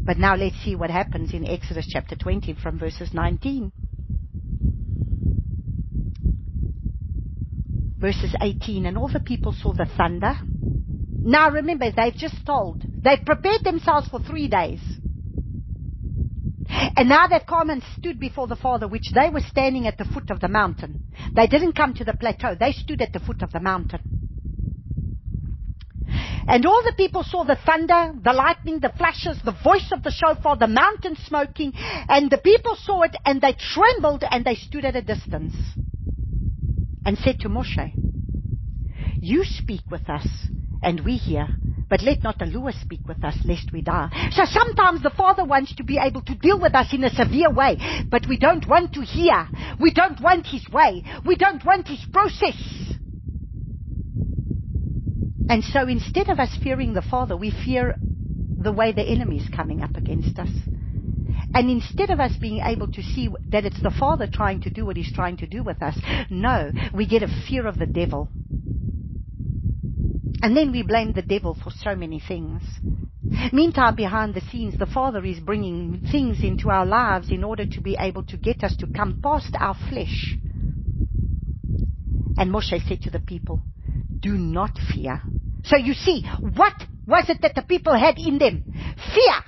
But now let's see what happens in Exodus chapter 20 from verses 19. Verses 18, and all the people saw the thunder. Now remember, they've prepared themselves for 3 days. And now they've come and stood before the Father, which they were standing at the foot of the mountain. They didn't come to the plateau. They stood at the foot of the mountain. And all the people saw the thunder, the lightning, the flashes, the voice of the shofar, the mountain smoking. And the people saw it, and they trembled, and they stood at a distance. And said to Moshe, you speak with us, and we hear, but let not Yahuah speak with us, lest we die. So sometimes the Father wants to be able to deal with us in a severe way, but we don't want to hear. We don't want His way. We don't want His process. And so instead of us fearing the Father, we fear the way the enemy is coming up against us. And instead of us being able to see that it's the Father trying to do what He's trying to do with us, no, we get a fear of the devil. And then we blame the devil for so many things. Meantime, behind the scenes, the Father is bringing things into our lives in order to be able to get us to come past our flesh. And Moshe said to the people, do not fear. So you see, what was it that the people had in them? Fear.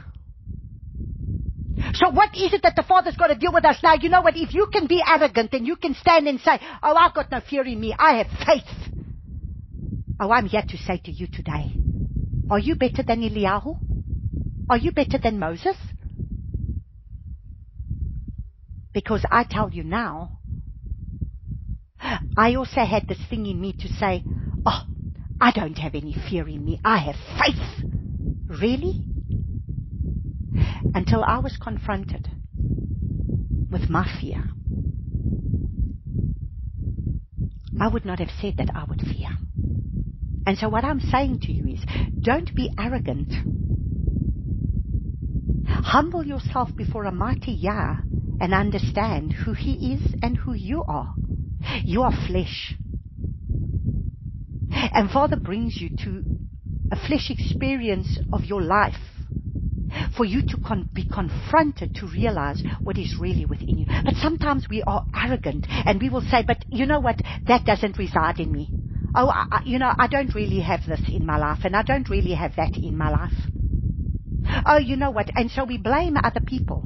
So what is it that the Father's got to deal with us now? You know what? If you can be arrogant and you can stand and say, oh, I've got no fear in me. I have faith. Oh, I'm here to say to you today, are you better than Eliyahu? Are you better than Moses? Because I tell you now, I also had this thing in me to say, oh, I don't have any fear in me. I have faith. Really? Until I was confronted with my fear. I would not have said that I would fear. And so what I'm saying to you is, don't be arrogant. Humble yourself before a mighty Yah and understand who He is and who you are. You are flesh. And Father brings you to a flesh experience of your life for you to be confronted to realize what is really within you. But sometimes we are arrogant and we will say, but you know what, that doesn't reside in me. Oh, I don't really have this in my life, and I don't really have that in my life. Oh, you know what? And so we blame other people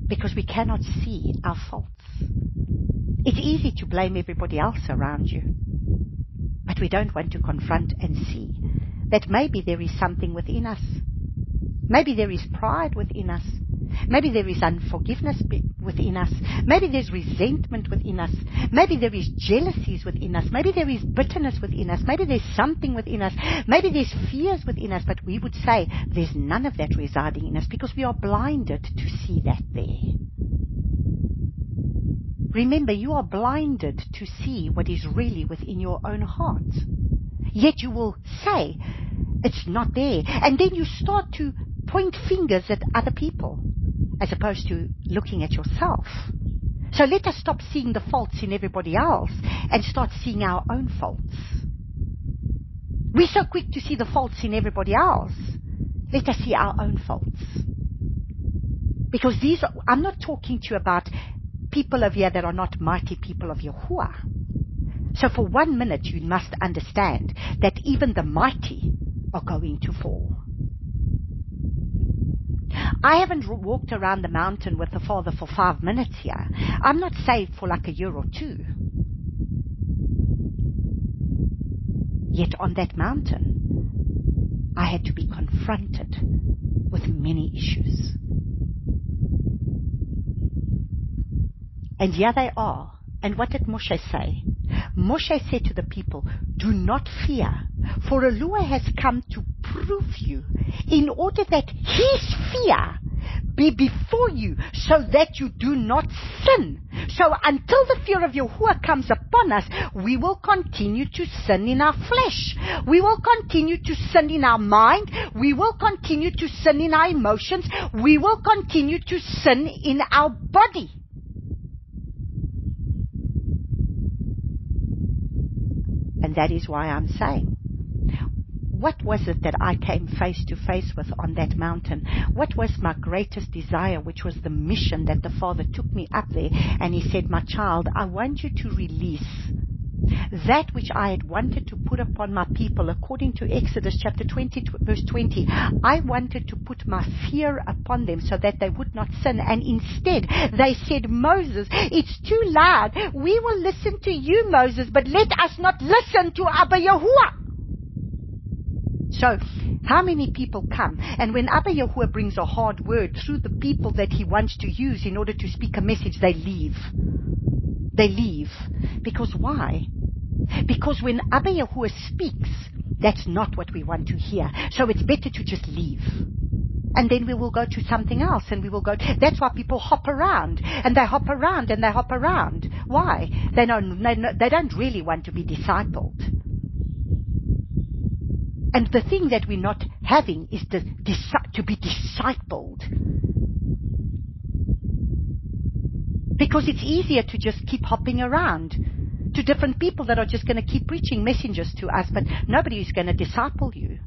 because we cannot see our faults. It's easy to blame everybody else around you, but we don't want to confront and see that maybe there is something within us. Maybe there is pride within us. Maybe there is unforgiveness within us. Maybe there's resentment within us. Maybe there is jealousies within us. Maybe there is bitterness within us. Maybe there's something within us. Maybe there's fears within us, but we would say there's none of that residing in us because we are blinded to see that there. Remember, you are blinded to see what is really within your own heart. Yet you will say, it's not there. And then you start to point fingers at other people as opposed to looking at yourself. So let us stop seeing the faults in everybody else and start seeing our own faults. We're so quick to see the faults in everybody else. Let us see our own faults. Because I'm not talking to you about people of here that are not mighty people of Yahuah. So for 1 minute you must understand that even the mighty are going to fall. I haven't walked around the mountain with the Father for 5 minutes here. I'm not saved for like a year or two. Yet on that mountain, I had to be confronted with many issues. And here they are. And what did Moshe say? Moshe said to the people, do not fear, for Yahuah has come to prove you, in order that His fear be before you, so that you do not sin. So until the fear of Yahuah comes upon us, we will continue to sin in our flesh. We will continue to sin in our mind. We will continue to sin in our emotions. We will continue to sin in our body. And that is why I'm saying, what was it that I came face to face with on that mountain? What was my greatest desire, which was the mission that the Father took me up there, and He said, my child, I want you to release that which I had wanted to put upon my people, according to Exodus chapter 20, verse 20. I wanted to put my fear upon them so that they would not sin. And instead, they said, Moses, it's too loud. We will listen to you, Moses, but let us not listen to Abba Yahuah. So, how many people come, and when Abba Yahuah brings a hard word through the people that He wants to use in order to speak a message, they leave. They leave. Because why? Because when Abba Yahuah speaks, that's not what we want to hear. So it's better to just leave. And then we will go to something else, and we will go. That's why people hop around, and they hop around, and they hop around. Why? They don't really want to be discipled. And the thing that we're not having is to be discipled. Because it's easier to just keep hopping around to different people that are just going to keep preaching messengers to us, but nobody is going to disciple you.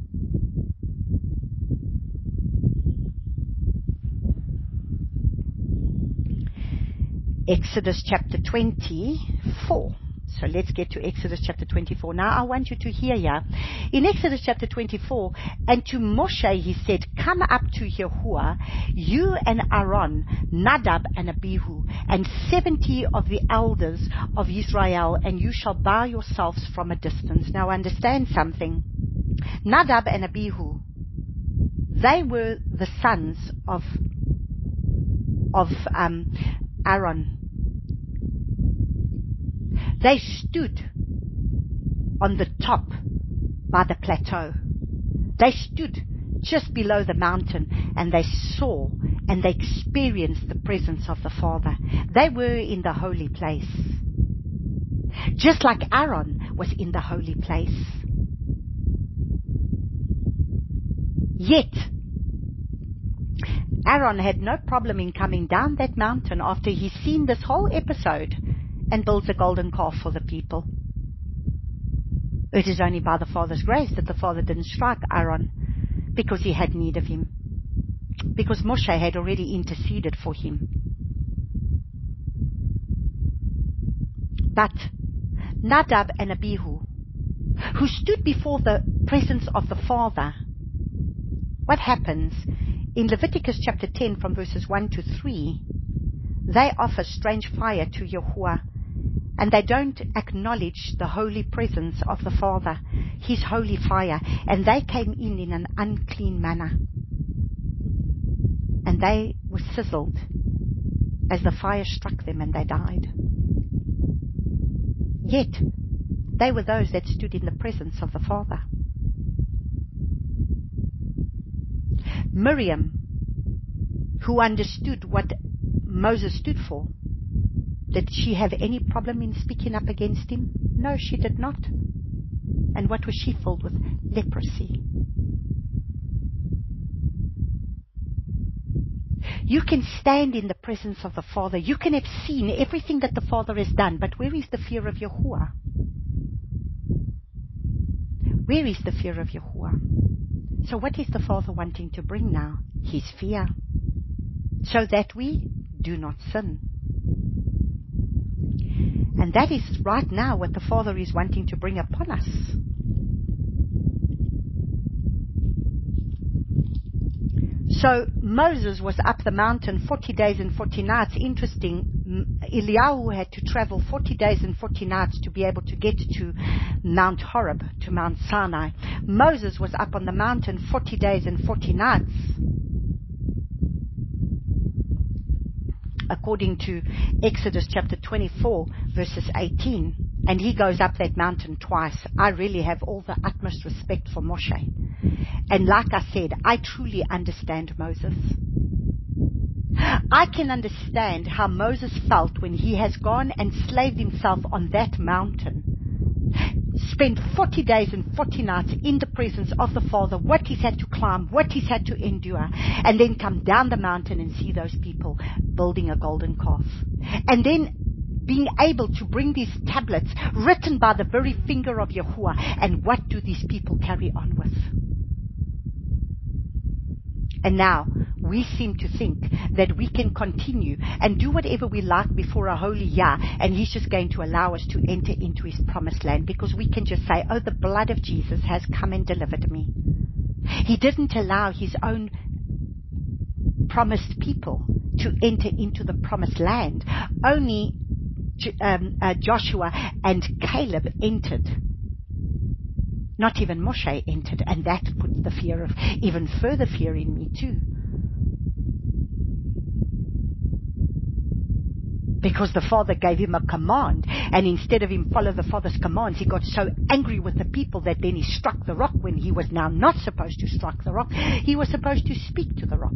Exodus chapter 24. So let's get to Exodus chapter 24. Now I want you to hear here. In Exodus chapter 24, and to Moshe He said, come up to Yahuah, you and Aaron, Nadab and Abihu, and 70 of the elders of Israel, and you shall bow yourselves from a distance. Now understand something. Nadab and Abihu, they were the sons of Aaron. They stood on the top by the plateau. They stood just below the mountain, and they saw and they experienced the presence of the Father. They were in the holy place. Just like Aaron was in the holy place. Yet, Aaron had no problem in coming down that mountain after he's seen this whole episode and builds a golden calf for the people. It is only by the Father's grace that the Father didn't strike Aaron, because He had need of him. Because Moshe had already interceded for him. But Nadab and Abihu, who stood before the presence of the Father, what happens? In Leviticus chapter 10 from verses 1 to 3, they offer strange fire to Yahuah, and they don't acknowledge the holy presence of the Father, His holy fire, and they came in an unclean manner. And they were sizzled as the fire struck them, and they died. Yet, they were those that stood in the presence of the Father. Miriam, who understood what Moses stood for, did she have any problem in speaking up against him? No, she did not. And what was she filled with? Leprosy. You can stand in the presence of the Father. You can have seen everything that the Father has done, but where is the fear of Yahuah? Where is the fear of Yahuah? So what is the Father wanting to bring now? His fear. So that we do not sin. And that is right now what the Father is wanting to bring upon us. So Moses was up the mountain 40 days and 40 nights. Interesting, Eliyahu had to travel 40 days and 40 nights to be able to get to Mount Horeb, to Mount Sinai. Moses was up on the mountain 40 days and 40 nights. According to Exodus chapter 24, verses 18. And he goes up that mountain twice. I really have all the utmost respect for Moshe. And like I said, I truly understand Moses. I can understand how Moses felt when he has gone and slaved himself on that mountain. Spent 40 days and 40 nights in the presence of the Father, what he's had to climb, what he's had to endure, and then come down the mountain and see those people building a golden calf. And then being able to bring these tablets written by the very finger of Yahuah. And what do these people carry on with? And now, we seem to think that we can continue and do whatever we like before a holy Yah, and He's just going to allow us to enter into His promised land, because we can just say, oh, the blood of Jesus has come and delivered me. He didn't allow His own promised people to enter into the promised land. Only Joshua and Caleb entered. Not even Moshe entered, and that puts the fear of, even further fear in me too. Because the Father gave him a command, and instead of him follow the Father's commands, he got so angry with the people that then he struck the rock when he was now not supposed to strike the rock. He was supposed to speak to the rock.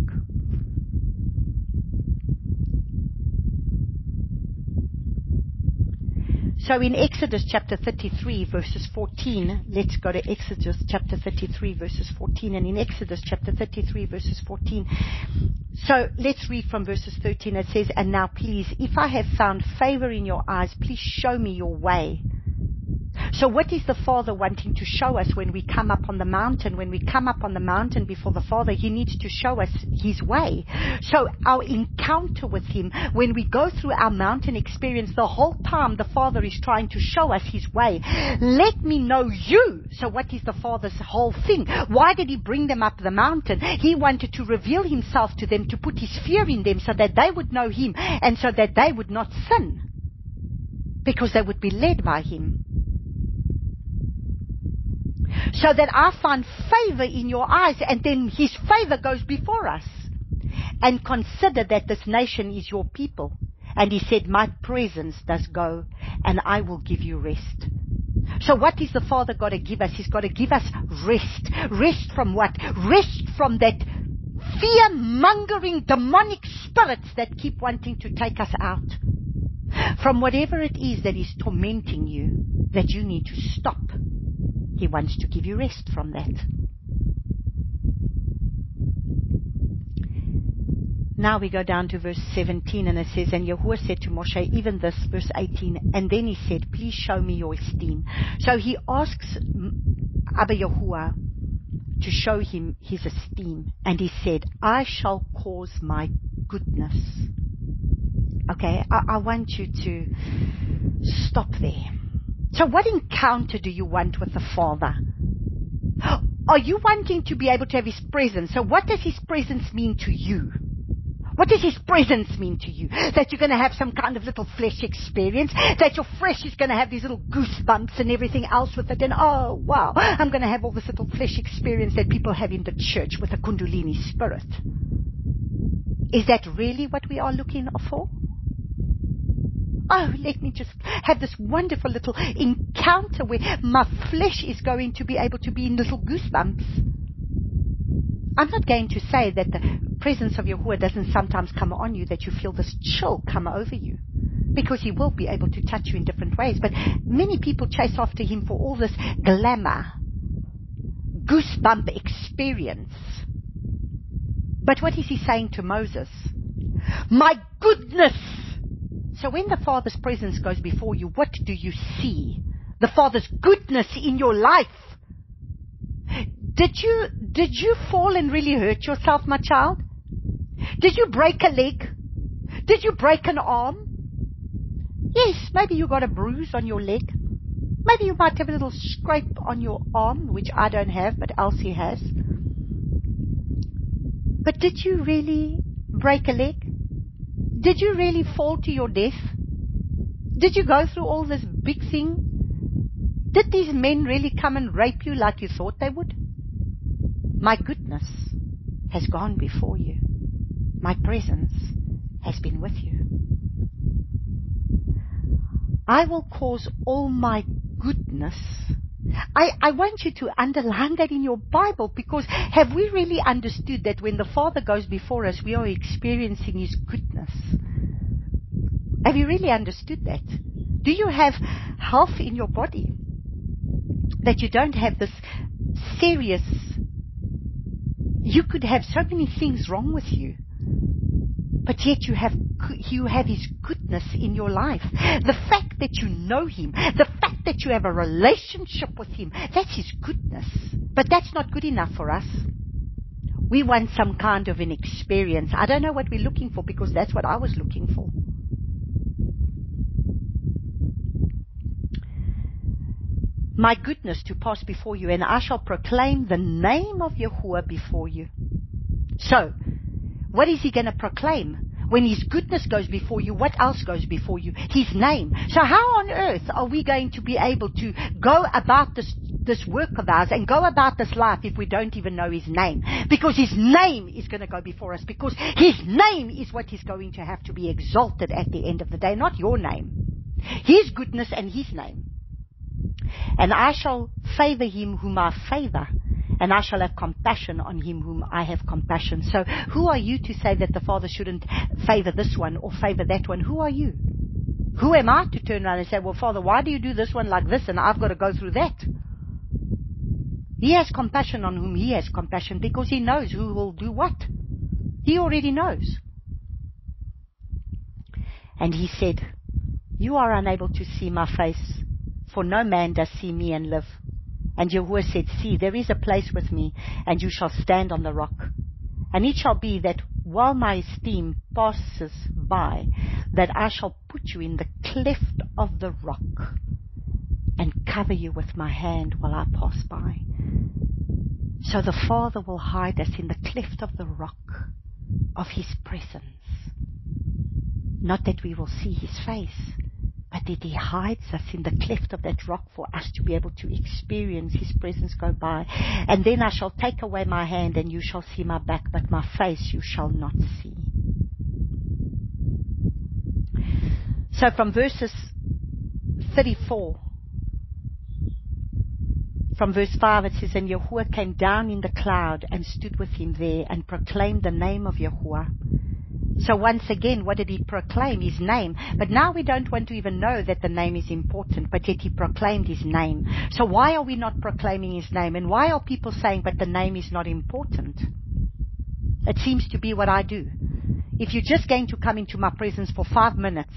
So in Exodus chapter 33 verses 14, let's go to Exodus chapter 33 verses 14, and in Exodus chapter 33 verses 14, so let's read from verses 13. It says, and now please, if I have found favor in your eyes, please show me your way. So what is the Father wanting to show us when we come up on the mountain? When we come up on the mountain before the Father, He needs to show us His way. So our encounter with Him, when we go through our mountain experience, the whole time the Father is trying to show us His way. Let me know you. So what is the Father's whole thing? Why did He bring them up the mountain? He wanted to reveal Himself to them, to put His fear in them so that they would know Him and so that they would not sin, because they would be led by Him. So that I find favor in your eyes, and then His favor goes before us. And consider that this nation is your people. And He said, my presence does go, and I will give you rest. So what is the Father got to give us? He's got to give us rest. Rest from what? Rest from that fear-mongering demonic spirits that keep wanting to take us out. From whatever it is that is tormenting you, that you need to stop. He wants to give you rest from that. Now we go down to verse 17, and it says, and Yahuah said to Moshe, even this, verse 18, and then he said, please show me your esteem. So he asks Abba Yahuah to show him his esteem, and he said, I shall cause my goodness. Okay, I want you to stop there. So what encounter do you want with the Father? Are you wanting to be able to have His presence? So what does His presence mean to you? What does His presence mean to you? That you're going to have some kind of little flesh experience? That your flesh is going to have these little goosebumps and everything else with it? And oh, wow, I'm going to have all this little flesh experience that people have in the church with a Kundalini spirit. Is that really what we are looking for? Oh, let me just have this wonderful little encounter where my flesh is going to be able to be in little goosebumps. I'm not going to say that the presence of Yahuah doesn't sometimes come on you, that you feel this chill come over you, because He will be able to touch you in different ways. But many people chase after Him for all this glamour, goosebump experience. But what is He saying to Moses? My goodness! So when the Father's presence goes before you, what do you see? The Father's goodness in your life. Did you fall and really hurt yourself, my child? Did you break a leg? Did you break an arm? Yes, maybe you got a bruise on your leg. Maybe you might have a little scrape on your arm, which I don't have, but Elsie has. But did you really break a leg? Did you really fall to your death? Did you go through all this big thing? Did these men really come and rape you like you thought they would? My goodness has gone before you. My presence has been with you. I will cause all my goodness. I want you to underline that in your Bible, because have we really understood that when the Father goes before us, we are experiencing His goodness? Have you really understood that? Do you have health in your body? That you don't have this serious... You could have so many things wrong with you. But yet you have His goodness in your life. The fact that you know Him, the fact that you have a relationship with Him, that's His goodness. But that's not good enough for us. We want some kind of an experience. I don't know what we're looking for, because that's what I was looking for. My goodness to pass before you, and I shall proclaim the name of Yahuah before you. So, what is He going to proclaim? When His goodness goes before you, what else goes before you? His name. So how on earth are we going to be able to go about this work of ours and go about this life if we don't even know His name? Because His name is going to go before us, because His name is what is going to have to be exalted at the end of the day, not your name. His goodness and His name. And I shall favor him whom I favor, and I shall have compassion on him whom I have compassion. So who are you to say that the Father shouldn't favor this one or favor that one? Who are you? Who am I to turn around and say, well, Father, why do you do this one like this and I've got to go through that? He has compassion on whom He has compassion, because He knows who will do what. He already knows. And He said, you are unable to see my face, for no man does see me and live. And Yahuah said, see, there is a place with me, and you shall stand on the rock. And it shall be that while my esteem passes by, that I shall put you in the cleft of the rock, and cover you with my hand while I pass by. So the Father will hide us in the cleft of the rock of His presence. Not that we will see His face, but that He hides us in the cleft of that rock for us to be able to experience His presence go by. And then I shall take away my hand, and you shall see my back, but my face you shall not see. So from verses 34, from verse 5 it says, and Yahuah came down in the cloud and stood with him there and proclaimed the name of Yahuah. So once again, what did He proclaim? His name. But now we don't want to even know that the name is important, but yet He proclaimed His name. So why are we not proclaiming His name? And why are people saying, but the name is not important? It seems to be what I do. If you're just going to come into my presence for 5 minutes,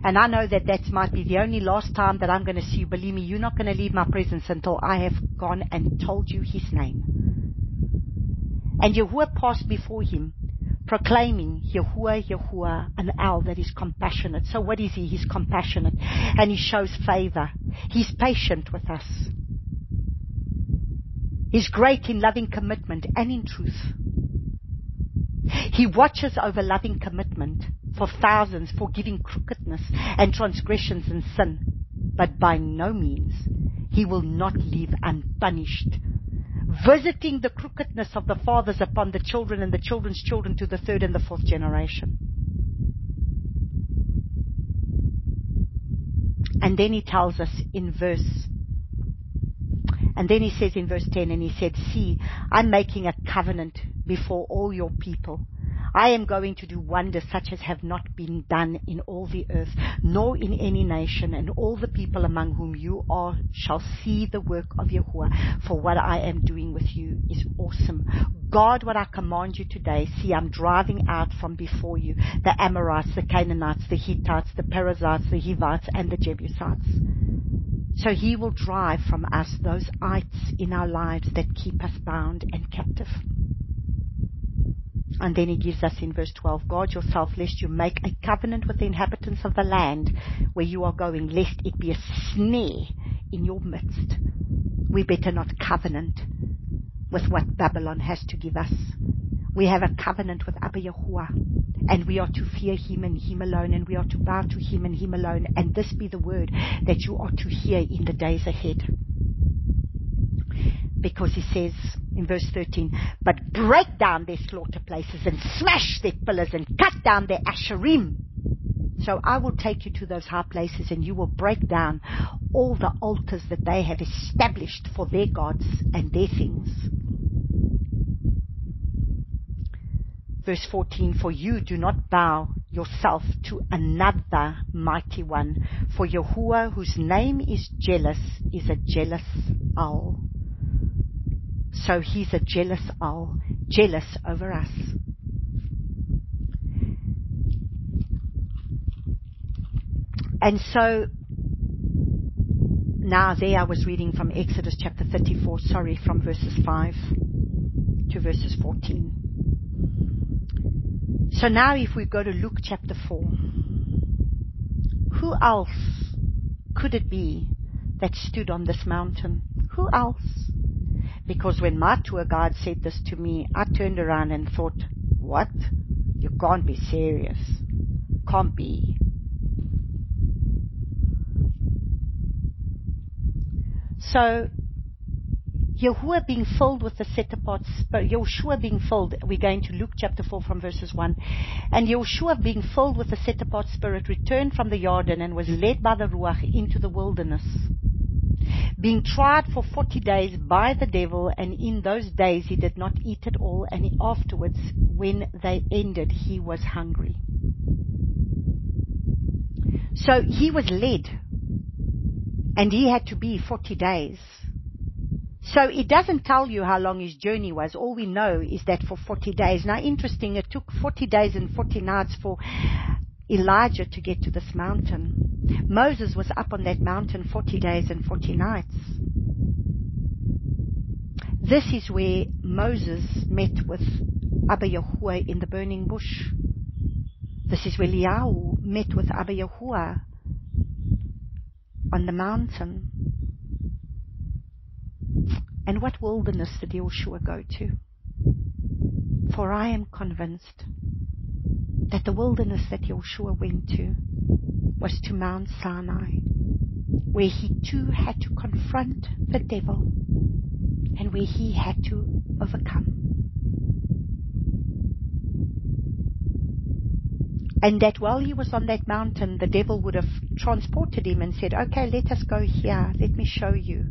and I know that that might be the only last time that I'm going to see you, believe me, you're not going to leave my presence until I have gone and told you His name. And Yahuah passed before him, proclaiming, Yahuah, Yahuah, an owl that is compassionate. So what is He? He's compassionate. And He shows favor. He's patient with us. He's great in loving commitment and in truth. He watches over loving commitment for thousands, forgiving crookedness and transgressions and sin. But by no means, He will not leave unpunished, visiting the crookedness of the fathers upon the children and the children's children to the 3rd and the 4th generation. And then He tells us in verse, and then He says in verse 10, and He said, see, I'm making a covenant before all your people. I am going to do wonders such as have not been done in all the earth, nor in any nation, and all the people among whom you are shall see the work of Yahuah, for what I am doing with you is awesome. God, what I command you today, see, I'm driving out from before you the Amorites, the Canaanites, the Hittites, the Perizzites, the Hivites, and the Jebusites. So He will drive from us those ites in our lives that keep us bound and captive. And then He gives us in verse 12, guard yourself lest you make a covenant with the inhabitants of the land where you are going, lest it be a snare in your midst. We better not covenant with what Babylon has to give us. We have a covenant with Abba Yahuah, and we are to fear Him and Him alone, and we are to bow to Him and Him alone, and this be the word that you are to hear in the days ahead. Because He says in verse 13, but break down their slaughter places and smash their pillars and cut down their asherim. So I will take you to those high places, and you will break down all the altars that they have established for their gods and their things. Verse 14, for you do not bow yourself to another mighty one, for Yahuah, whose name is jealous, is a jealous owl. So He's a jealous owl, jealous over us. And so, now there I was reading from Exodus chapter 34, from verses 5 to verses 14. So now if we go to Luke chapter 4, who else could it be that stood on this mountain? Who else? Because when my tour guide said this to me, I turned around and thought, what? You can't be serious. Can't be. So, Yahuah being filled with the set-apart spirit, Yahushua being filled, we're going to Luke chapter 4 from verses 1. And Yahushua being filled with the set-apart spirit returned from the Jordan and was led by the Ruach into the wilderness, being tried for 40 days by the devil, and in those days he did not eat at all, and afterwards, when they ended, he was hungry. So he was led, and he had to be 40 days. So it doesn't tell you how long his journey was. All we know is that for 40 days. Now, interesting, it took 40 days and 40 nights for Elijah to get to this mountain. Moses was up on that mountain 40 days and 40 nights. This is where Moses met with Abba Yahuah in the burning bush. This is where Eliyahu met with Abba Yahuah on the mountain. And what wilderness did Yahushua go to? For I am convinced that the wilderness that Yahushua went to was to Mount Sinai, where he too had to confront the devil and where he had to overcome. And that while he was on that mountain, the devil would have transported him and said, okay, let us go here. Let me show you.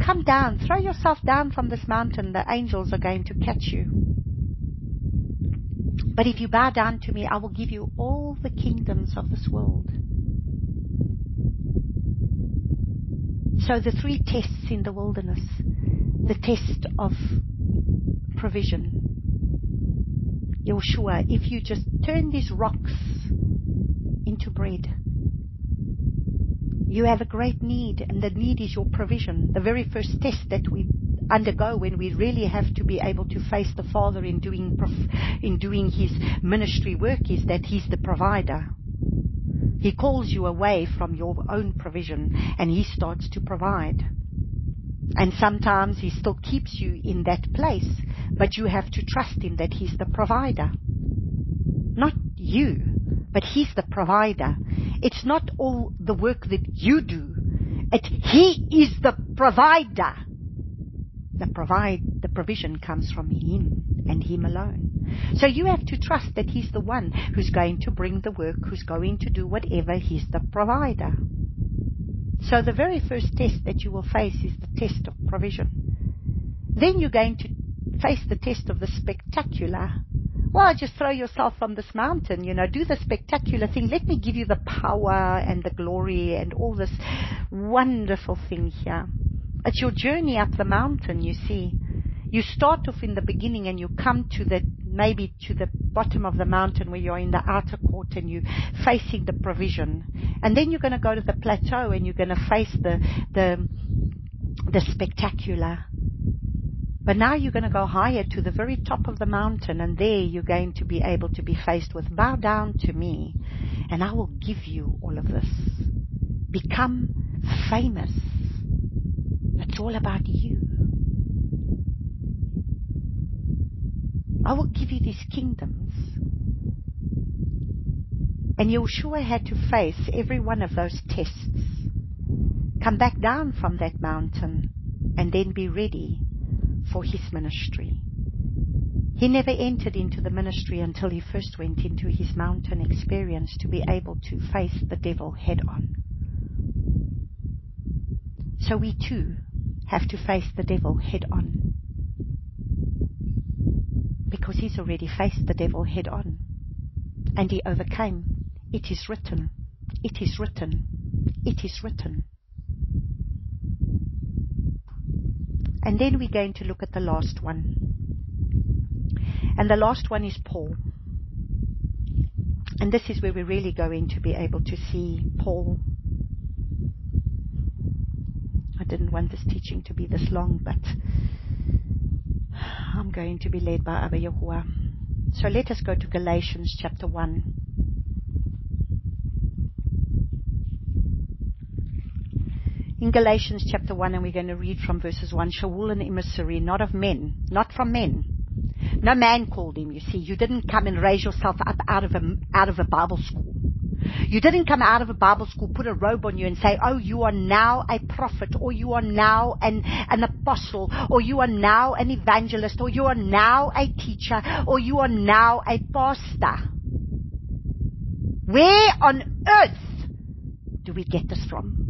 Come down. Throw yourself down from this mountain. The angels are going to catch you. But if you bow down to me, I will give you all the kingdoms of this world. So the three tests in the wilderness. The test of provision. Yahushua, if you just turn these rocks into bread, you have a great need, and the need is your provision. The very first test that we undergo when we really have to be able to face the Father in doing His ministry work is that He's the provider. He calls you away from your own provision, and He starts to provide. And sometimes He still keeps you in that place, but you have to trust Him that He's the provider. Not you, but He's the provider. It's not all the work that you do. He is the provider. The provision comes from Him and Him alone. So you have to trust that He's the one who's going to bring the work, who's going to do whatever. He's the provider. So the very first test that you will face is the test of provision. Then you're going to face the test of the spectacular. Well, just throw yourself from this mountain, do the spectacular thing. Let me give you the power and the glory and all this wonderful thing here. It's your journey up the mountain, you see. You start off in the beginning and you come to maybe to the bottom of the mountain where you're in the outer court and you're facing the provision. And then you're going to go to the plateau and you're going to face the spectacular. But now you're going to go higher to the very top of the mountain, and there you're going to be able to be faced with, bow down to me, and I will give you all of this. Become famous. It's all about you. I will give you these kingdoms. And Yahushua had to face every one of those tests. Come back down from that mountain, and then be ready for His ministry. He never entered into the ministry until he first went into his mountain experience to be able to face the devil head on. So we too have to face the devil head on, because he's already faced the devil head on and he overcame. It is written. It is written. It is written. And then we're going to look at the last one. And the last one is Paul. And this is where we're really going to be able to see Paul. I didn't want this teaching to be this long, but I'm going to be led by Abba Yahuah. So let us go to Galatians chapter 1. In Galatians chapter 1, and we're going to read from verses 1, Shaul an emissary, not of men, not from men. No man called him, you see. You didn't come and raise yourself up out of a Bible school. You didn't come out of a Bible school, put a robe on you and say, oh, you are now a prophet, or you are now an apostle, or you are now an evangelist, or you are now a teacher, or you are now a pastor. Where on earth do we get this from?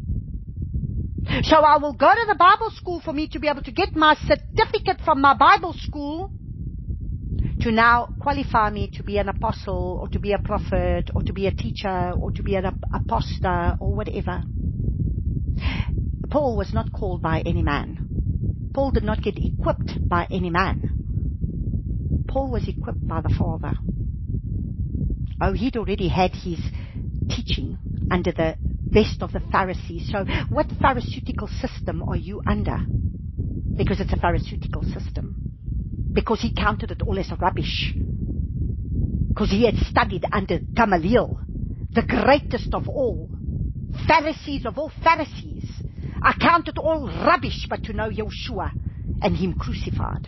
So I will go to the Bible school for me to be able to get my certificate from my Bible school to now qualify me to be an apostle, or to be a prophet, or to be a teacher, or to be an apostle, or whatever. Paul was not called by any man. Paul did not get equipped by any man. Paul was equipped by the Father. Oh, he'd already had his teaching under the best of the Pharisees. So what pharisaical system are you under? Because it's a pharisaical system. Because he counted it all as rubbish. Because he had studied under Gamaliel, the greatest of all. Pharisees of all Pharisees. I count it all rubbish but to know Yeshua and him crucified.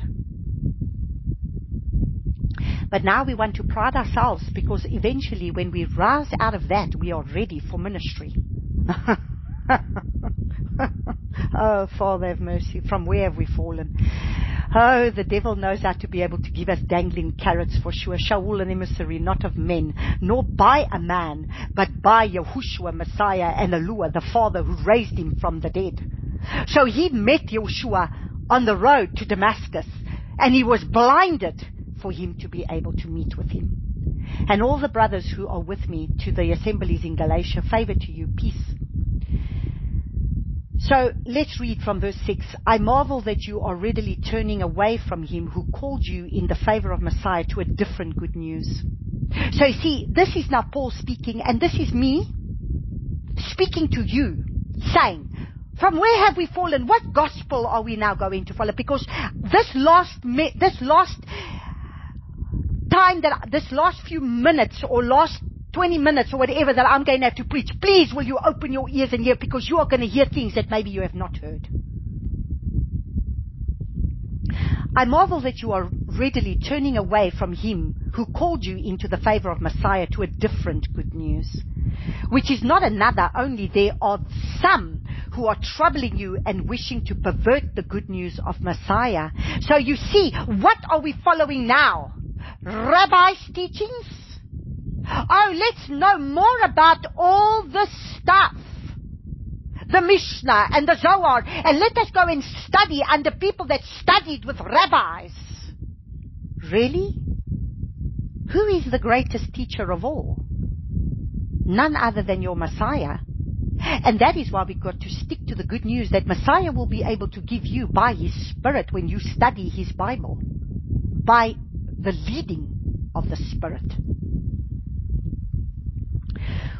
But now we want to pride ourselves, because eventually when we rise out of that, we are ready for ministry. Oh, Father have mercy. From where have we fallen? Oh, the devil knows how to be able to give us dangling carrots for sure. Shaul an emissary, not of men, nor by a man, but by Yahushua, Messiah, and Yahuah, the Father who raised him from the dead. So he met Yeshua on the road to Damascus, and he was blinded for him to be able to meet with him. And all the brothers who are with me to the assemblies in Galatia, favor to you, peace. So let's read from verse 6. I marvel that you are readily turning away from him who called you in the favor of Messiah to a different good news. So you see, this is now Paul speaking, and this is me speaking to you, saying, from where have we fallen? What gospel are we now going to follow? Because this last few minutes, or last 20 minutes or whatever that I'm going to have to preach, please will you open your ears and hear, because you are going to hear things that maybe you have not heard. I marvel that you are readily turning away from him who called you into the favor of Messiah to a different good news, which is not another, only there are some who are troubling you and wishing to pervert the good news of Messiah. So you see, what are we following now? Rabbis' teachings? Oh, let's know more about all this stuff. The Mishnah and the Zohar. And let us go and study under people that studied with rabbis. Really? Who is the greatest teacher of all? None other than your Messiah. And that is why we've got to stick to the good news that Messiah will be able to give you by his Spirit when you study his Bible. By the leading of the Spirit.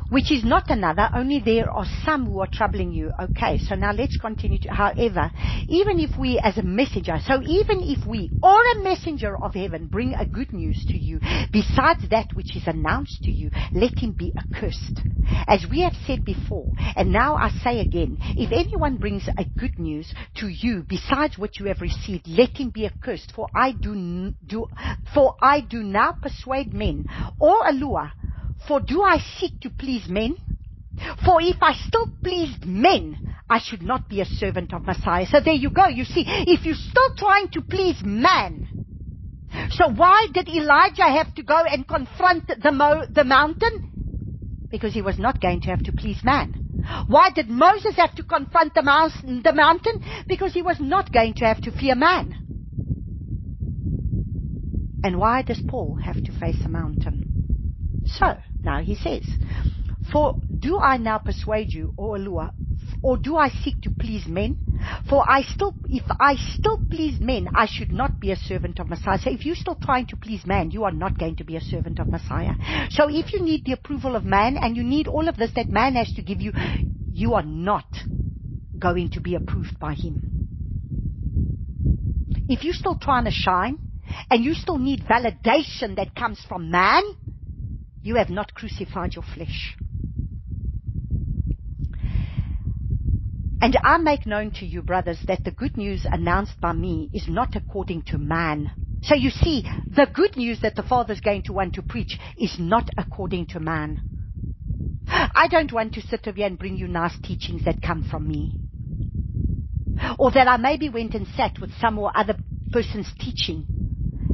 Which is not another, only there are some who are troubling you. Okay, so now let's continue to, however, even if we as a messenger, so even if we or a messenger of heaven bring a good news to you, besides that which is announced to you, let him be accursed. As we have said before, and now I say again, if anyone brings a good news to you besides what you have received, let him be accursed, for I do now persuade men, or Yahuah. For do I seek to please men? For if I still pleased men, I should not be a servant of Messiah. So there you go. You see, if you're still trying to please man, so why did Elijah have to go and confront the mountain? Because he was not going to have to please man. Why did Moses have to confront the mountain? Because he was not going to have to fear man. And why does Paul have to face a mountain? So, now he says, for do I now persuade you, O Yahuah, or do I seek to please men? If I still please men, I should not be a servant of Messiah. So if you're still trying to please man, you are not going to be a servant of Messiah. So if you need the approval of man, and you need all of this that man has to give you, you are not going to be approved by him. If you're still trying to shine, and you still need validation that comes from man, you have not crucified your flesh. And I make known to you, brothers, that the good news announced by me is not according to man. So you see, the good news that the Father is going to want to preach is not according to man. I don't want to sit over here and bring you nice teachings that come from me, or that I maybe went and sat with some or other person's teaching,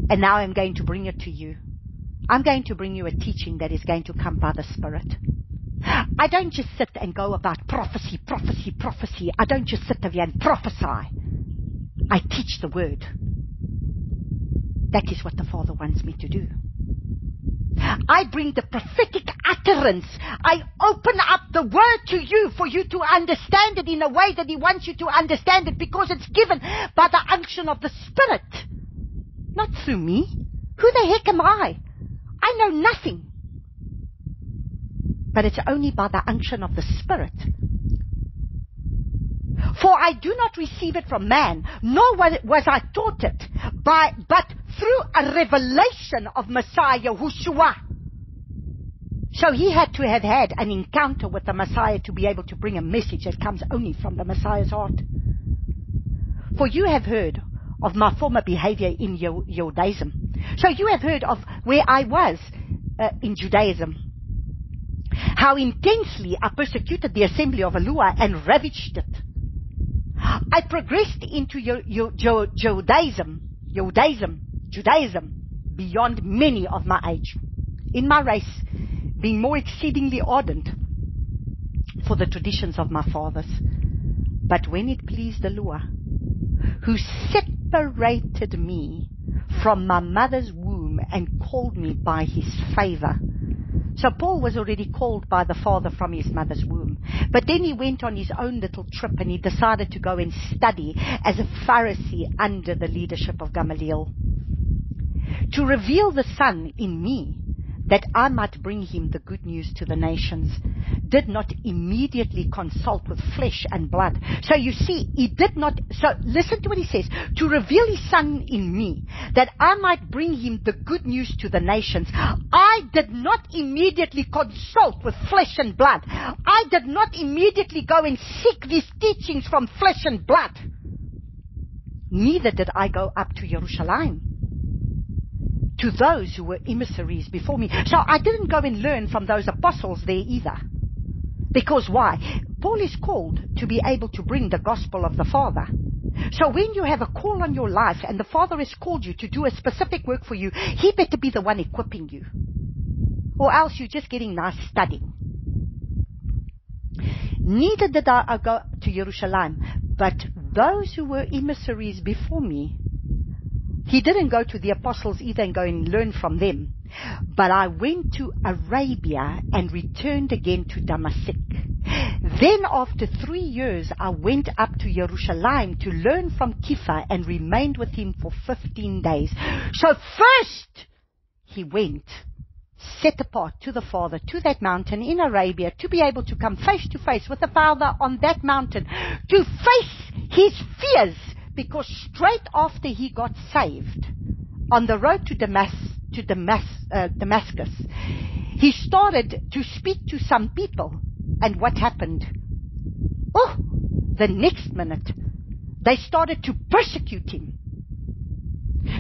and now I'm going to bring it to you. I'm going to bring you a teaching that is going to come by the Spirit. I don't just sit and go about prophecy. I don't just sit over here and prophesy. I teach the word. That is what the Father wants me to do. I bring the prophetic utterance. I open up the word to you for you to understand it in a way that he wants you to understand it, because it's given by the unction of the Spirit, not through me. Who the heck am I? I know nothing. But it's only by the unction of the Spirit. For I do not receive it from man, nor was I taught it, but through a revelation of Messiah Yahuah. So he had to have had an encounter with the Messiah to be able to bring a message that comes only from the Messiah's heart. For you have heard of my former behavior in Judaism. So you have heard of where I was in Judaism. How intensely I persecuted the assembly of Yahuah and ravaged it. I progressed into Judaism beyond many of my age, in my race, being more exceedingly ardent for the traditions of my fathers. But when it pleased Yahuah, who separated me from my mother's womb and called me by his favor. So Paul was already called by the Father from his mother's womb. But then he went on his own little trip, and he decided to go and study as a Pharisee under the leadership of Gamaliel, to reveal the Son in me, that I might bring him the good news to the nations, did not immediately consult with flesh and blood. So you see, he did not, so listen to what he says, to reveal his Son in me, that I might bring him the good news to the nations. I did not immediately consult with flesh and blood. I did not immediately go and seek these teachings from flesh and blood. Neither did I go up to Jerusalem, to those who were emissaries before me. So I didn't go and learn from those apostles there either. Because why? Paul is called to be able to bring the gospel of the Father. So when you have a call on your life and the Father has called you to do a specific work for you, he better be the one equipping you. Or else you're just getting nice studying. Neither did I go to Jerusalem, but those who were emissaries before me. He didn't go to the apostles either and go and learn from them. But I went to Arabia and returned again to Damascus. Then after 3 years, I went up to Jerusalem to learn from Kepha and remained with him for 15 days. So first, he went, set apart to the Father, to that mountain in Arabia, to be able to come face to face with the Father on that mountain, to face his fears. Because straight after he got saved, on the road to Damascus, he started to speak to some people. And what happened? Oh, the next minute, they started to persecute him.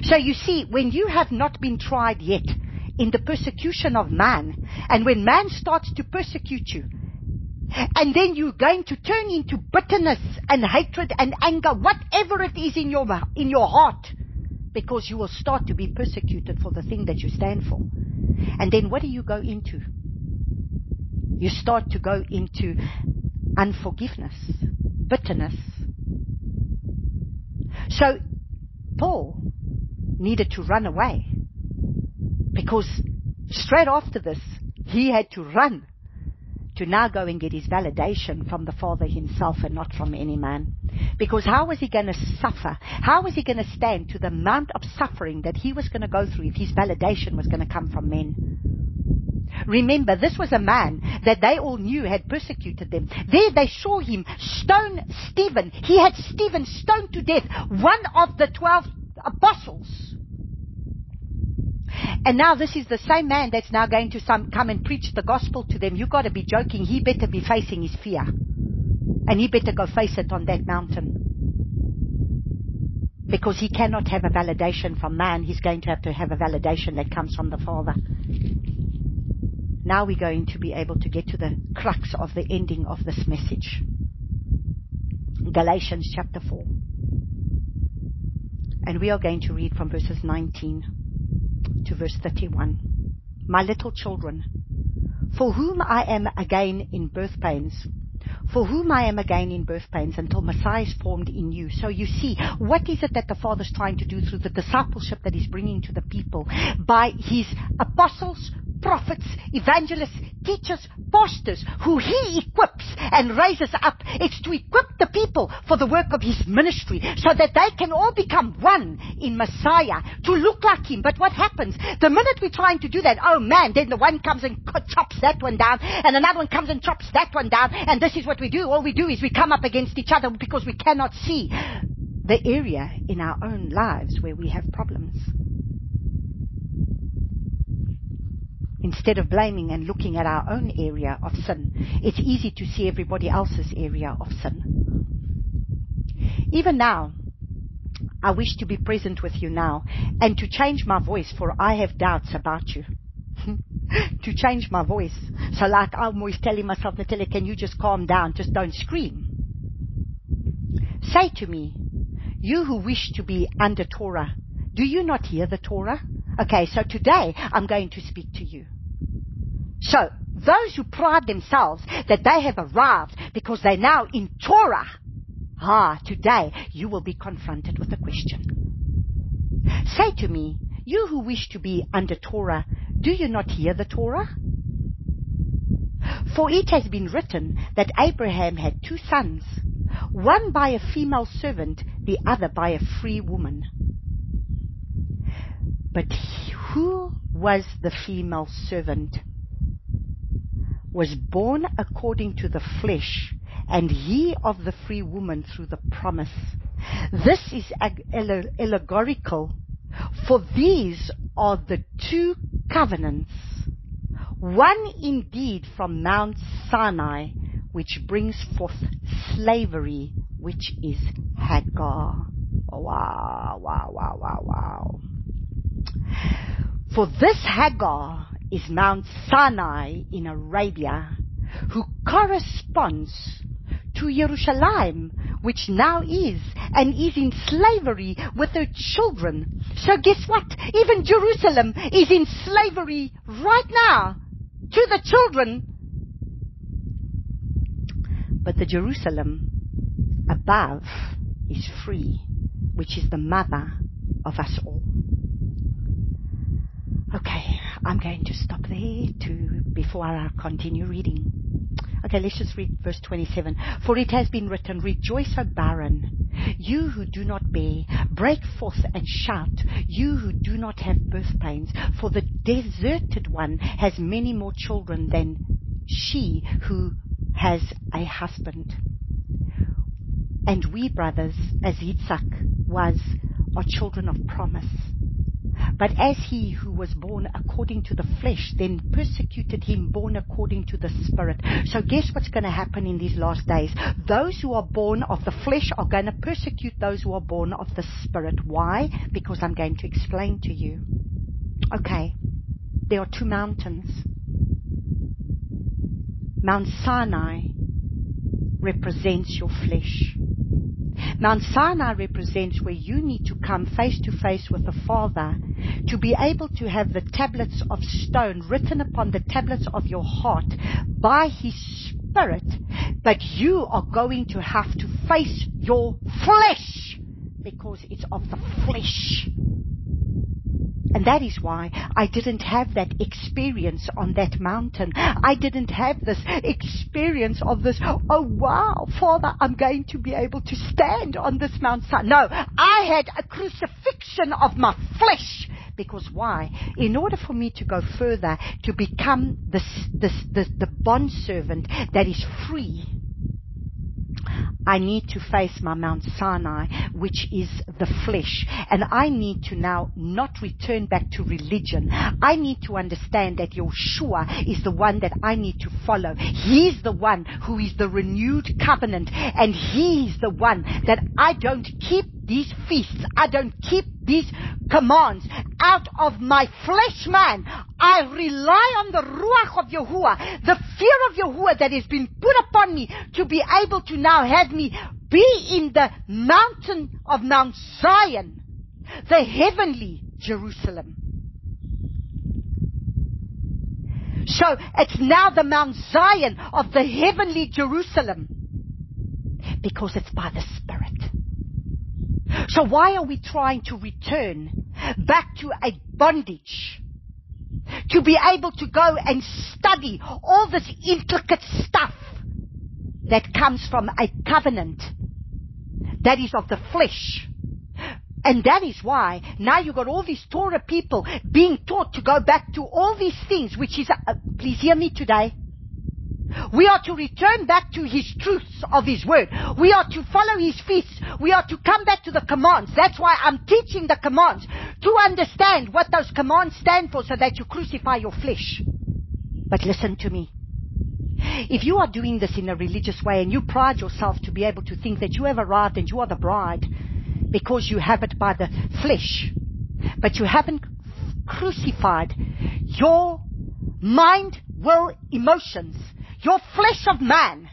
So you see, when you have not been tried yet in the persecution of man, and when man starts to persecute you, and then you're going to turn into bitterness and hatred and anger, whatever it is in your heart, because you will start to be persecuted for the thing that you stand for. And then what do you go into? You start to go into unforgiveness, bitterness. So Paul needed to run away, because straight after this, he had to run to now go and get his validation from the Father himself and not from any man. Because how was he going to suffer? How was he going to stand to the amount of suffering that he was going to go through if his validation was going to come from men? Remember, this was a man that they all knew had persecuted them. There they saw him stone Stephen. He had Stephen stoned to death, one of the 12 apostles. And now this is the same man that's now going to come and preach the gospel to them. You've got to be joking. He better be facing his fear. And he better go face it on that mountain. Because he cannot have a validation from man. He's going to have a validation that comes from the Father. Now we're going to be able to get to the crux of the ending of this message. Galatians chapter 4. And we are going to read from verses 19 to verse 31. My little children, for whom I am again in birth pains, until Messiah is formed in you. So you see, what is it that the Father's trying to do through the discipleship that he's bringing to the people? By his apostles, prophets, evangelists, teachers, pastors, who he equips and raises up. It's to equip the people for the work of his ministry, so that they can all become one in Messiah, to look like him. But what happens? The minute we're trying to do that, oh man, then the one comes and chops that one down, and another one comes and chops that one down, and this is what we do. All we do is we come up against each other because we cannot see the area in our own lives where we have problems. Instead of blaming and looking at our own area of sin, it's easy to see everybody else's area of sin. Even now, I wish to be present with you now and to change my voice, for I have doubts about you. To change my voice. So like I'm always telling myself, Natalia, can you just calm down? Just don't scream. Say to me, you who wish to be under Torah, do you not hear the Torah? Okay, so today I'm going to speak to you. So, those who pride themselves that they have arrived because they're now in Torah, today you will be confronted with a question. Say to me, you who wish to be under Torah, do you not hear the Torah? For it has been written that Abraham had 2 sons, one by a female servant, the other by a free woman. But who was the female servant? Was born according to the flesh, and he of the free woman through the promise. This is allegorical, for these are the 2 covenants, one indeed from Mount Sinai, which brings forth slavery, which is Hagar. Wow. For this Hagar is Mount Sinai in Arabia, who corresponds to Jerusalem, which now is and is in slavery with her children. So guess what? Even Jerusalem is in slavery right now to the children. But the Jerusalem above is free, which is the mother of us all. Okay, I'm going to stop there before I continue reading. Okay, let's just read verse 27. For it has been written, rejoice, O barren, you who do not bear, break forth and shout, you who do not have birth pains, for the deserted one has many more children than she who has a husband. And we, brothers, as Yitzhak was, are children of promise. But as he who was born according to the flesh then persecuted him born according to the Spirit. So guess what's going to happen in these last days? Those who are born of the flesh are going to persecute those who are born of the Spirit. Why? Because I'm going to explain to you. Okay, there are 2 mountains. Mount Sinai represents your flesh. Mount Sinai represents where you need to come face to face with the Father to be able to have the tablets of stone written upon the tablets of your heart by His Spirit. But you are going to have to face your flesh because it's of the flesh. And that is why I didn't have that experience on that mountain. I didn't have this experience of this, oh wow, Father, I'm going to be able to stand on this Mount Sinai. No, I had a crucifixion of my flesh. Because why? In order for me to go further, to become the bondservant that is free, I need to face my Mount Sinai, which is the flesh. And I need to now not return back to religion. I need to understand that Yahuah is the one that I need to follow. He's the one who is the renewed covenant. And He's the one that I don't keep these feasts. I don't keep these commands out of my flesh man. I rely on the Ruach of Yahuah, the fear of Yahuah that has been put upon me to be able to now have me be in the mountain of Mount Zion, the heavenly Jerusalem. So it's now the Mount Zion of the heavenly Jerusalem, because it's by the Spirit. So why are we trying to return back to a bondage? To be able to go and study all this intricate stuff that comes from a covenant that is of the flesh. And that is why now you've got all these Torah people being taught to go back to all these things, which is, please hear me today. We are to return back to His truths of His word. We are to follow His feasts. We are to come back to the commands. That's why I'm teaching the commands, to understand what those commands stand for, so that you crucify your flesh. But listen to me. If you are doing this in a religious way and you pride yourself to be able to think that you have arrived and you are the bride because you have it by the flesh, but you haven't crucified your mind, will, emotions, your flesh of man,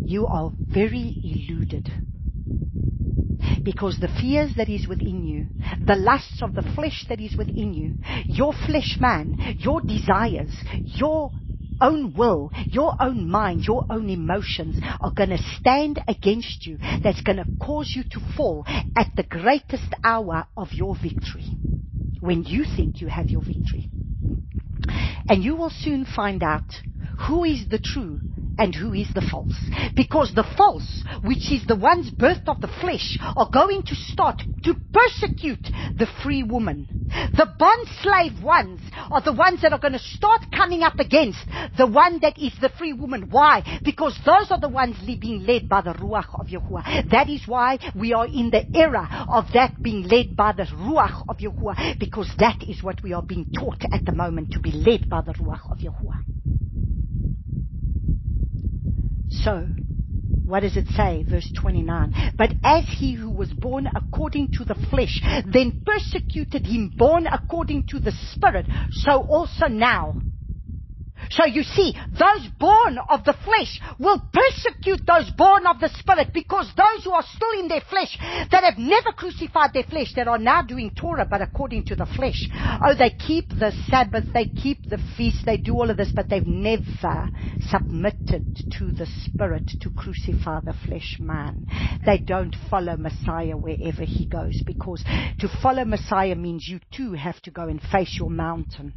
you are very eluded. Because the fears that is within you, the lusts of the flesh that is within you, your flesh man, your desires, your own will, your own mind, your own emotions are going to stand against you. That's going to cause you to fall at the greatest hour of your victory, when you think you have your victory. And you will soon find out who is the true and who is the false. Because the false, which is the ones birthed of the flesh, are going to start to persecute the free woman. The bond slave ones are the ones that are going to start coming up against the one that is the free woman. Why? Because those are the ones being led by the Ruach of Yahuah. That is why we are in the era of that being led by the Ruach of Yahuah, because that is what we are being taught at the moment, to be led by the Ruach of Yahuah. So, what does it say? Verse 29. But as he who was born according to the flesh then persecuted him born according to the Spirit, so also now. So you see, those born of the flesh will persecute those born of the Spirit, because those who are still in their flesh, that have never crucified their flesh, that are now doing Torah but according to the flesh. Oh, they keep the Sabbath, they keep the feast, they do all of this, but they've never submitted to the Spirit to crucify the flesh man. They don't follow Messiah wherever he goes, because to follow Messiah means you too have to go and face your mountain.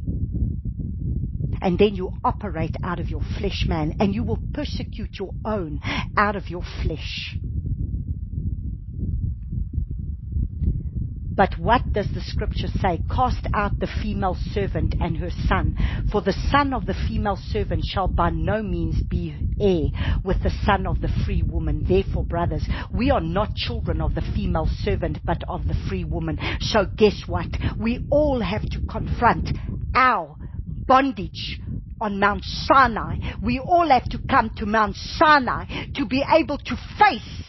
And then you operate out of your flesh man, and you will persecute your own out of your flesh. But what does the scripture say? Cast out the female servant and her son, for the son of the female servant shall by no means be heir with the son of the free woman. Therefore, brothers, we are not children of the female servant, but of the free woman. So guess what? We all have to confront our bondage on Mount Sinai. We all have to come to Mount Sinai to be able to face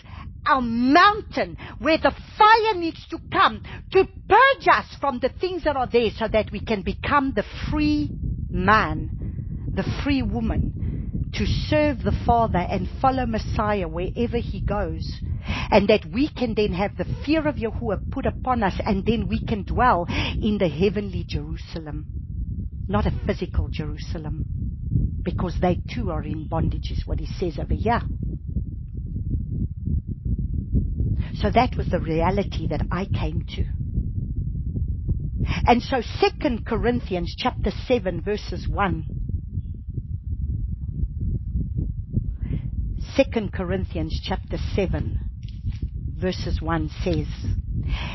our mountain, where the fire needs to come to purge us from the things that are there, so that we can become the free man, the free woman, to serve the Father and follow Messiah wherever he goes. And that we can then have the fear of Yahuah put upon us, and then we can dwell in the heavenly Jerusalem. Not a physical Jerusalem, because they too are in bondage, is what he says over here. So that was the reality that I came to. And so 2 Corinthians chapter 7 verses 1. 2 Corinthians chapter 7 verses 1 says,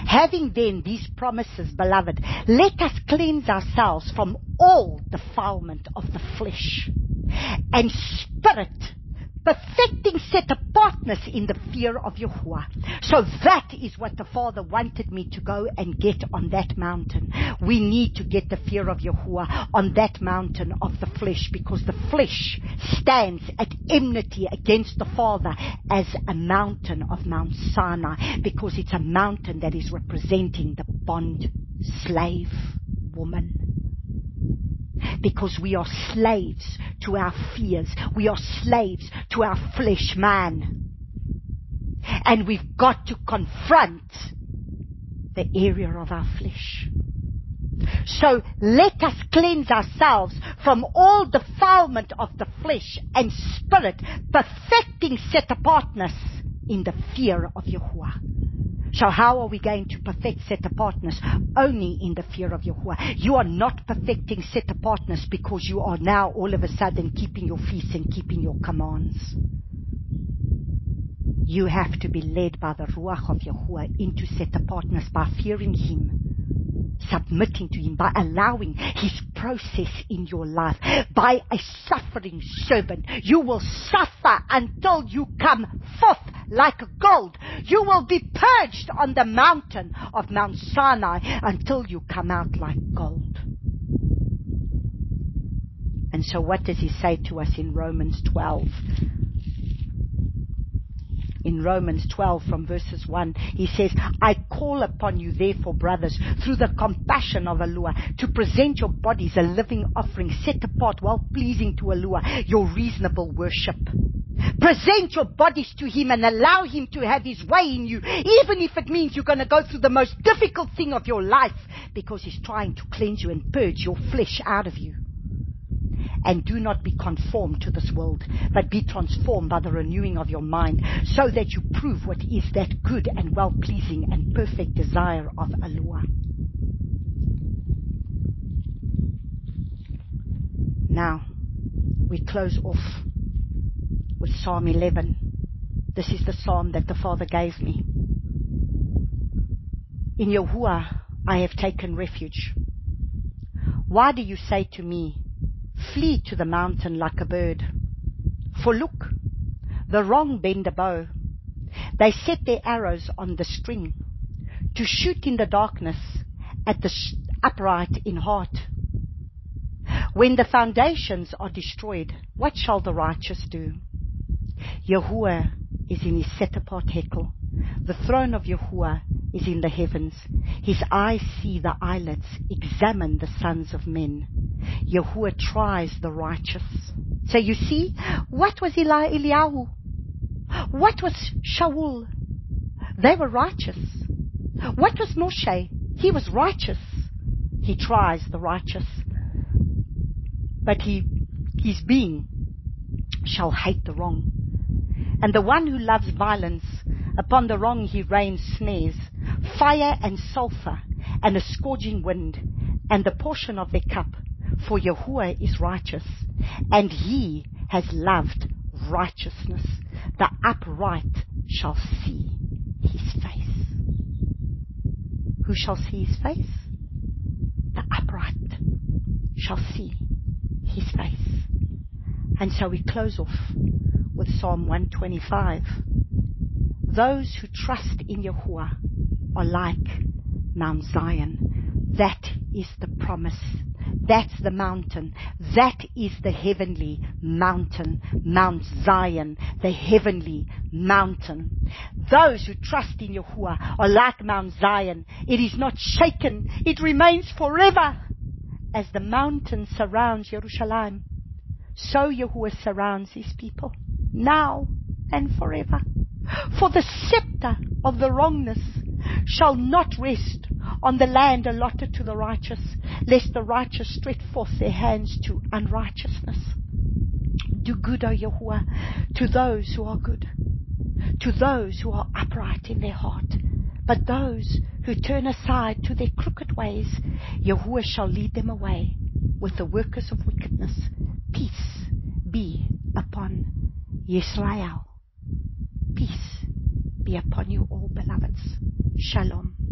having then these promises, beloved, let us cleanse ourselves from all defilement of the flesh and spirit, perfecting set apartness in the fear of Yahuah. So that is what the Father wanted me to go and get on that mountain. We need to get the fear of Yahuah on that mountain of the flesh, because the flesh stands at enmity against the Father as a mountain of Mount Sinai, because it's a mountain that is representing the bond slave woman. Because we are slaves to our fears. We are slaves to our flesh man. And we've got to confront the area of our flesh. So let us cleanse ourselves from all defilement of the flesh and spirit, perfecting set apartness in the fear of Yahuah. So how are we going to perfect set apartness? Only in the fear of Yahuah. You are not perfecting set apartness because you are now all of a sudden keeping your feasts and keeping your commands. You have to be led by the Ruach of Yahuah into set apartness by fearing Him, submitting to Him, by allowing His process in your life, by a suffering servant. You will suffer until you come forth like gold. You will be purged on the mountain of Mount Sinai until you come out like gold. And so what does He say to us in Romans 12? In Romans 12 from verses 1, He says, I call upon you therefore, brothers, through the compassion of Yahuah, to present your bodies a living offering, set apart, well-pleasing to Yahuah, your reasonable worship. Present your bodies to Him and allow Him to have His way in you, even if it means you're going to go through the most difficult thing of your life, because He's trying to cleanse you and purge your flesh out of you. And do not be conformed to this world, but be transformed by the renewing of your mind, so that you prove what is that good and well-pleasing and perfect desire of Yahuah. Now, we close off with Psalm 11. This is the psalm that the Father gave me. In Yahuah I have taken refuge. Why do you say to me, flee to the mountain like a bird? For look, the wrong bend a bow. They set their arrows on the string, to shoot in the darkness at the upright in heart. When the foundations are destroyed, what shall the righteous do? Yahuah is in His set-apart hekel. The throne of Yahuah is in the heavens. His eyes see the islets, examine the sons of men. Yahuah tries the righteous. So you see, what was Eliyahu? What was Shaul? They were righteous. What was Moshe? He was righteous. He tries the righteous. But his being shall hate the wrong. And the one who loves violence, upon the wrong he rains snares, fire and sulfur, and a scourging wind, and the portion of their cup. For Yahuah is righteous, and He has loved righteousness. The upright shall see His face. Who shall see His face? The upright shall see His face. And so we close off with Psalm 125. Those who trust in Yahuah are like Mount Zion. That is the promise. That's the mountain. That is the heavenly mountain. Mount Zion, the heavenly mountain. Those who trust in Yahuah are like Mount Zion. It is not shaken. It remains forever. As the mountain surrounds Jerusalem, so Yahuah surrounds His people, now and forever. For the scepter of the wrongness shall not rest on the land allotted to the righteous, lest the righteous stretch forth their hands to unrighteousness. Do good, O Yahuah, to those who are good, to those who are upright in their heart. But those who turn aside to their crooked ways, Yahuah shall lead them away with the workers of wickedness. Peace be upon Yisrael. Peace be upon you all, beloveds. Shalom.